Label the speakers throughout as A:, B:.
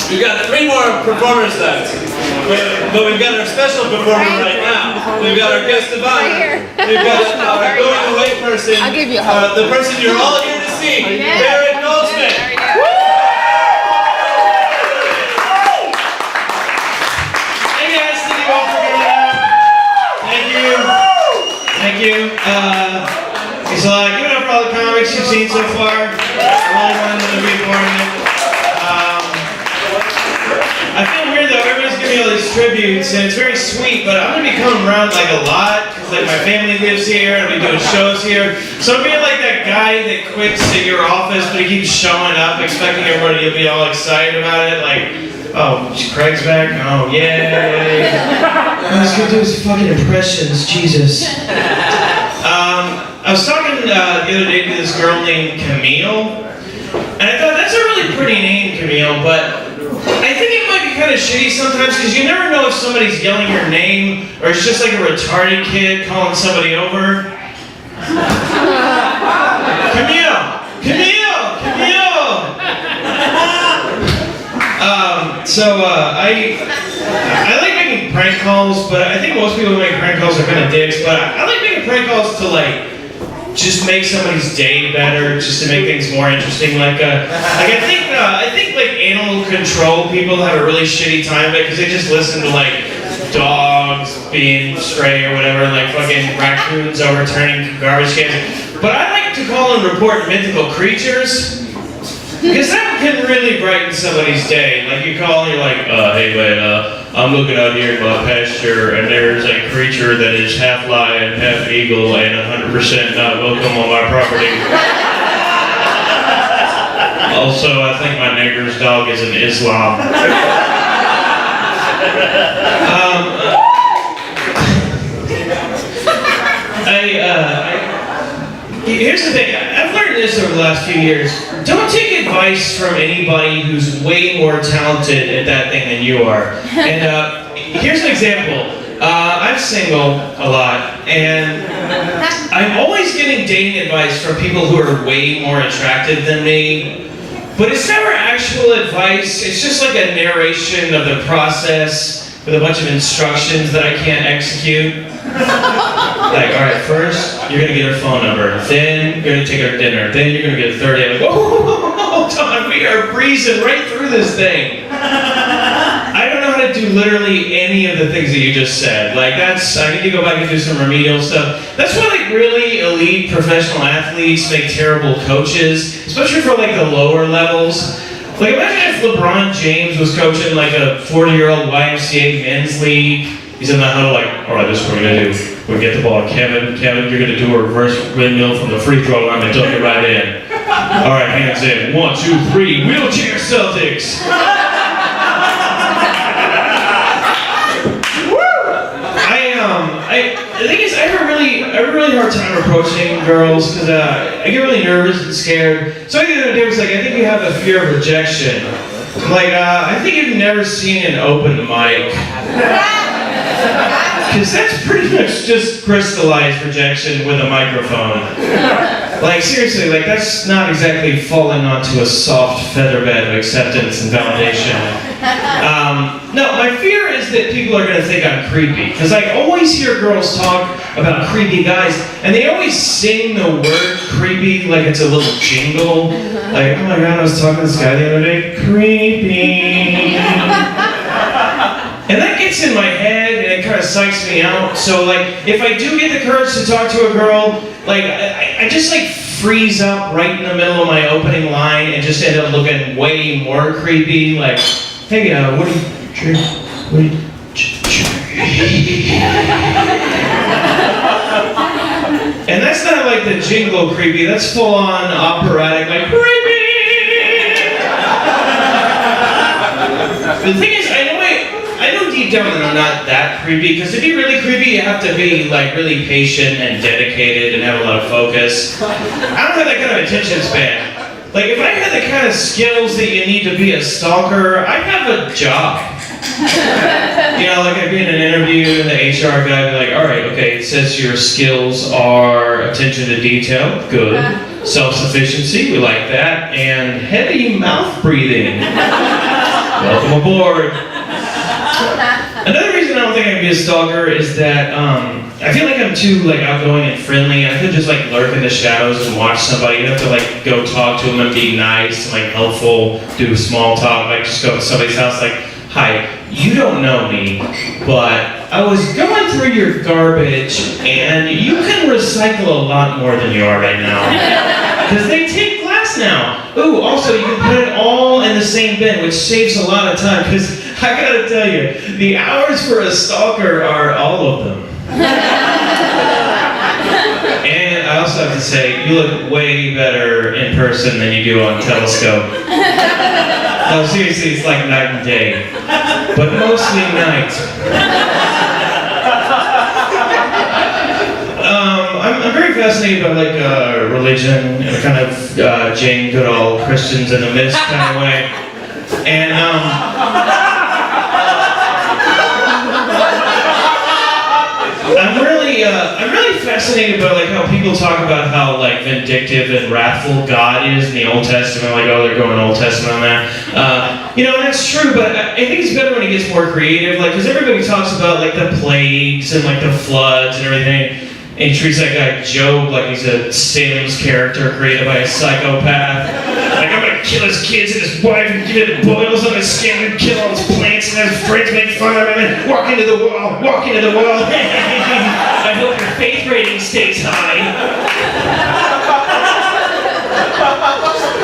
A: We've got 3 more performers left. But we've got our special performer right now. We've got our guest of honor. We've got our going away person.
B: I'll give you a hug.
A: The person you're all here to see, Barrett Goldsmith. Hey guys, thank you all for coming out. Thank you. Thank you. So give it up for all the comics you've seen so far. I really wanted them to be part of it. I feel weird though, everybody's giving me all these tributes and it's very sweet, but I'm going to be coming around like a lot because like my family lives here and I'll be doing shows here. So I'm being like that guy that quits at your office but he keeps showing up expecting everybody to be all excited about it, like, oh, Craig's back? Oh, yay. All he's going to do is fucking impressions, Jesus. I was talking the other day to this girl named Camille, and I thought that's a really pretty name, Camille, but I think it might be kind of shitty sometimes because you never know if somebody's yelling your name or it's just like a retarded kid calling somebody over. Camille! Camille! Camille! I like making prank calls, but I think most people who make prank calls are kind of dicks, but I like making prank calls to like just make somebody's day better, just to make things more interesting. I think like animal control people have a really shitty time of it because they just listen to like dogs being stray or whatever, like fucking raccoons overturning garbage cans. But I like to call and report mythical creatures because that can really brighten somebody's day. Like you call and you're like, hey man, I'm looking out here in my pasture and there's a creature that is half lion, half eagle, and 100% not welcome on my property. Also, I think my neighbor's dog is an Islam. Here's the thing, I've learned this over the last few years. Don't take advice from anybody who's way more talented at that thing than you are. And here's an example. I'm single a lot, and I'm always getting dating advice from people who are way more attractive than me. But it's never actual advice, it's just like a narration of the process with a bunch of instructions that I can't execute. Like, alright, first, you're gonna get her phone number, then you're gonna take her to dinner, then you're gonna get a third date. Like, whoa, hold on, we are breezing right through this thing. I don't know how to do literally any of the things that you just said. Like, I need to go back and do some remedial stuff. That's why, like, really elite professional athletes make terrible coaches, especially for, like, the lower levels. Like, imagine if LeBron James was coaching, like, a 40-year-old YMCA men's league. He's in that huddle like, all right, this is what we're going to do. We're going to get the ball. Kevin, you're going to do a reverse windmill from the free throw line and dunk it right in. All right, hands in. 1, 2, 3. Wheelchair Celtics. The thing is, I have a really hard time approaching girls because I get really nervous and scared. So I get the other day was like, I think you have a fear of rejection. Like, I think you've never seen an open mic. Because that's pretty much just crystallized rejection with a microphone. Like, seriously, like, that's not exactly falling onto a soft featherbed of acceptance and validation. No, my fear is that people are going to think I'm creepy. Because I always hear girls talk about creepy guys, and they always sing the word creepy like it's a little jingle. Like, oh my god, I was talking to this guy the other day. Creepy. And that gets in my head and it kind of psychs me out. So like, if I do get the courage to talk to a girl, like, I just like freeze up right in the middle of my opening line and just end up looking way more creepy. Like, hey, what are you... And that's not like the jingle creepy, that's full on operatic, like, creepy! The thing is, I know deep down that I'm not that creepy, because to be really creepy, you have to be like really patient and dedicated and have a lot of focus. I don't have that kind of attention span. Like, if I had the kind of skills that you need to be a stalker, I'd have a job. You know, like I'd be in an interview and the HR guy would be like, all right, okay, it says your skills are attention to detail, good. Self-sufficiency, we like that, and heavy mouth breathing. Welcome aboard. Another reason I don't think I can be a stalker is that I feel like I'm too outgoing and friendly. I could just lurk in the shadows and watch somebody. You have to go talk to them and be nice and helpful, do small talk, just go to somebody's house hi, you don't know me, but I was going through your garbage and you can recycle a lot more than you are right now. Because they take glass now. Ooh, also you can put it all in the same bin, which saves a lot of time, because I gotta tell you, the hours for a stalker are all of them. And I also have to say, you look way better in person than you do on Telescope. No, seriously, it's like night and day. But mostly night. I'm very fascinated by religion in a kind of Jane Goodall, Christians in the Mist kind of way. And I'm really fascinated by how people talk about how vindictive and wrathful God is in the Old Testament. Oh, they're going Old Testament on that. That's true, but I think it's better when it gets more creative. Because everybody talks about the plagues and the floods and everything, and he treats that guy Job like he's a Salem's character created by a psychopath. I'm gonna kill his kids and his wife and get it boils on his skin and kill all his plants and his friends make fun of him and walk into the wall. I hope your faith rating stays high.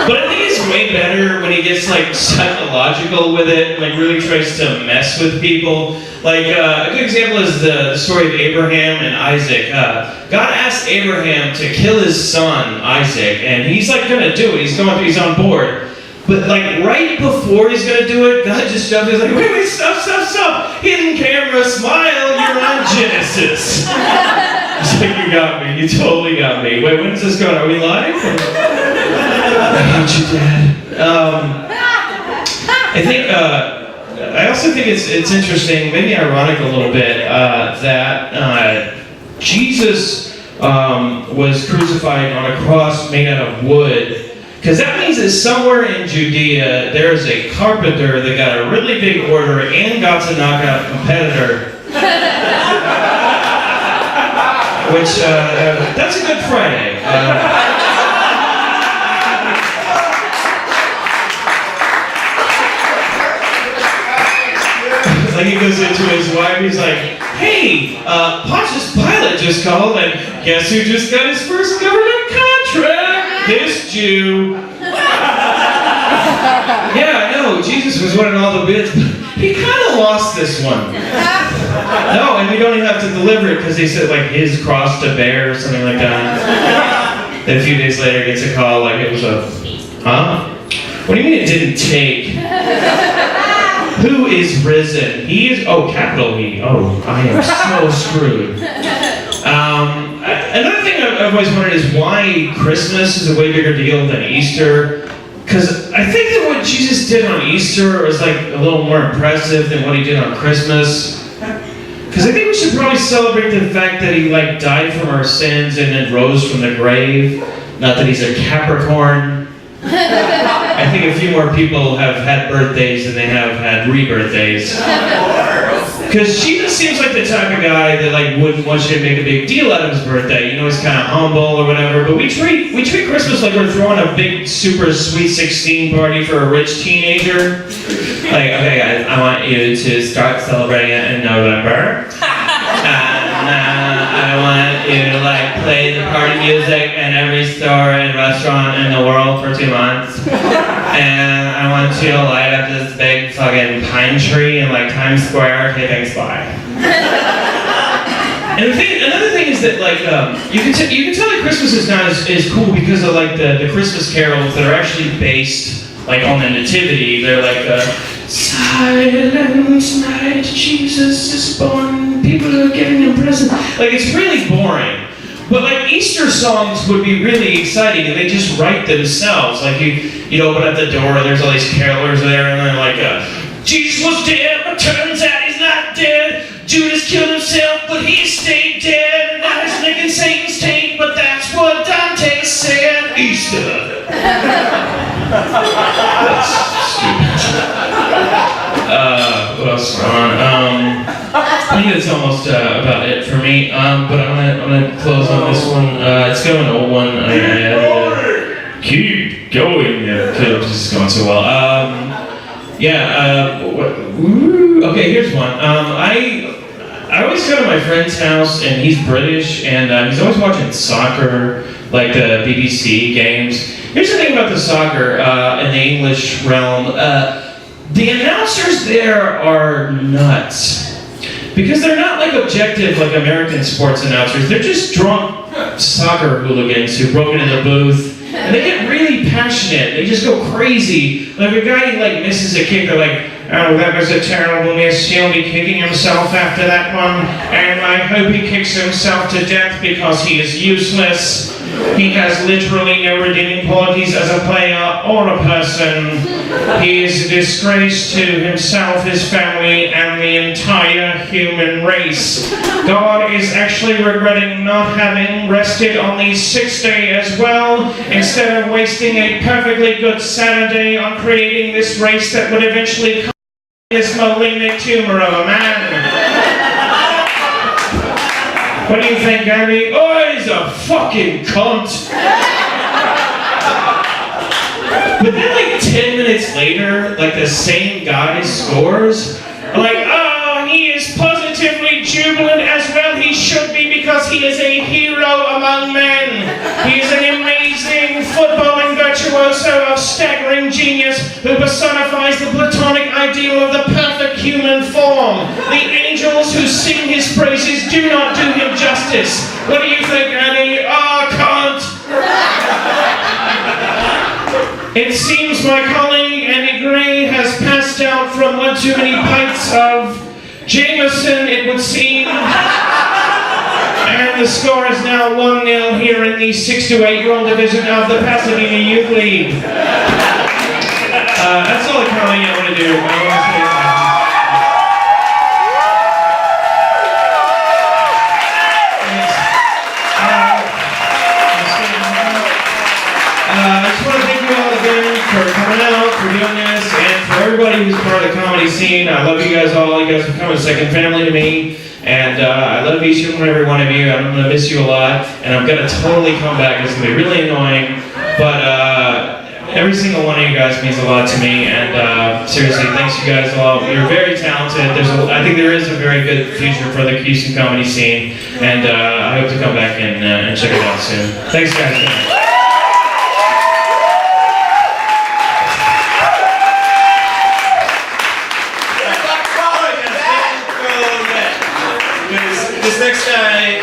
A: But I think it's way better when he gets psychological with it and really tries to mess with people. A good example is the story of Abraham and Isaac. God asked Abraham to kill his son Isaac, and he's gonna do it. He's on board. But right before he's gonna do it, God just jumped in. He's wait, stop! Hidden camera, smile. You're on Genesis. He's you got me. You totally got me. Wait, when's this going? Are we live? I hate you, Dad. I also think it's interesting, maybe ironic a little bit, that Jesus was crucified on a cross made out of wood. Because that means that somewhere in Judea, there's a carpenter that got a really big order and got to knock out a competitor. Which, that's a Good Friday. He goes into his wife, he's hey, Pontius Pilate just called, and guess who just got his first government contract? This Jew. Yeah, I know, Jesus was winning all the bids, but he kind of lost this one. No, and we don't even have to deliver it, because they said, his cross to bear, or something like that. Then a few days later, gets a call, it was huh? What do you mean it didn't take? Who is risen? He is, capital E. Oh, I am so screwed. Another thing I've always wondered is why Christmas is a way bigger deal than Easter. Because I think that what Jesus did on Easter was a little more impressive than what he did on Christmas. Because I think we should probably celebrate the fact that he died from our sins and then rose from the grave. Not that he's a Capricorn. I think a few more people have had birthdays than they have had rebirthdays. Because Jesus seems like the type of guy that wouldn't want you to make a big deal out of his birthday. He's kind of humble or whatever. But we treat Christmas like we're throwing a big, super sweet 16 party for a rich teenager. Okay guys, I want you to start celebrating it in November. I want you to play the party music in every store and restaurant in the world for 2 months. And I want you to light up this big fucking pine tree in Times Square. Okay, thanks, bye. And another thing is that you can tell that Christmas is not as cool because of the Christmas carols that are actually based on the nativity. They're silent night, Jesus is born, people are giving him presents. It's really boring. But Easter songs would be really exciting and they just write themselves. You'd open up the door and there's all these carolers there and they're Jesus was dead, but turns out he's not dead. Judas killed himself, but he stayed dead. And now he's licking Satan's taint, but that's what Dante said. Easter. That's stupid. that's almost about it for me. But I'm gonna close on this one. It's kind of an old one. I added keep going. Yeah, this is going so well. Okay, here's one. I always go to my friend's house, and he's British, and he's always watching soccer, like the BBC games. Here's the thing about the soccer in the English realm. The announcers there are nuts. Because they're not like objective like American sports announcers. They're just drunk soccer hooligans who broke into the booth. And they get really passionate. They just go crazy. Like a guy like misses a kick, they're like, oh, that was a terrible miss. He'll be kicking himself after that one. And I hope he kicks himself to death because he is useless. He has literally no redeeming qualities as a player or a person. He is a disgrace to himself, his family, and the entire human race. God is actually regretting not having rested on the 6th day as well, instead of wasting a perfectly good Saturday on creating this race that would eventually come this malignant tumor of a man. What do you think, Andy? Oh, he's a fucking cunt. But then like 10 minutes later, like the same guy scores. Like, oh, he is positively jubilant as well. He should be because he is a hero among men. He is an amazing footballing virtuoso of staggering genius who personifies the platonic ideal of the perfect human form. The angels who sing his praises do not do him justice. What do you think, Annie? Oh, can't. It seems my colleague Annie Gray has passed out from one too many pints of Jameson, it would seem. And the score is now 1-0 here in the 6 to 8-year-old division of the Pasadena Youth League. That's all the comedy I want to do. I just want to thank you all again for coming out, for doing this, and for everybody who's part of the comedy scene. I love you guys all. You guys have become a second family to me. And I love each and every one of you. I'm going to miss you a lot. And I'm going to totally come back. It's going to be really annoying. But every single one of you guys means a lot to me. And seriously, thanks you guys all. You're very talented. I think there is a very good future for the Houston comedy scene. And I hope to come back and check it out soon. Thanks, guys. This next guy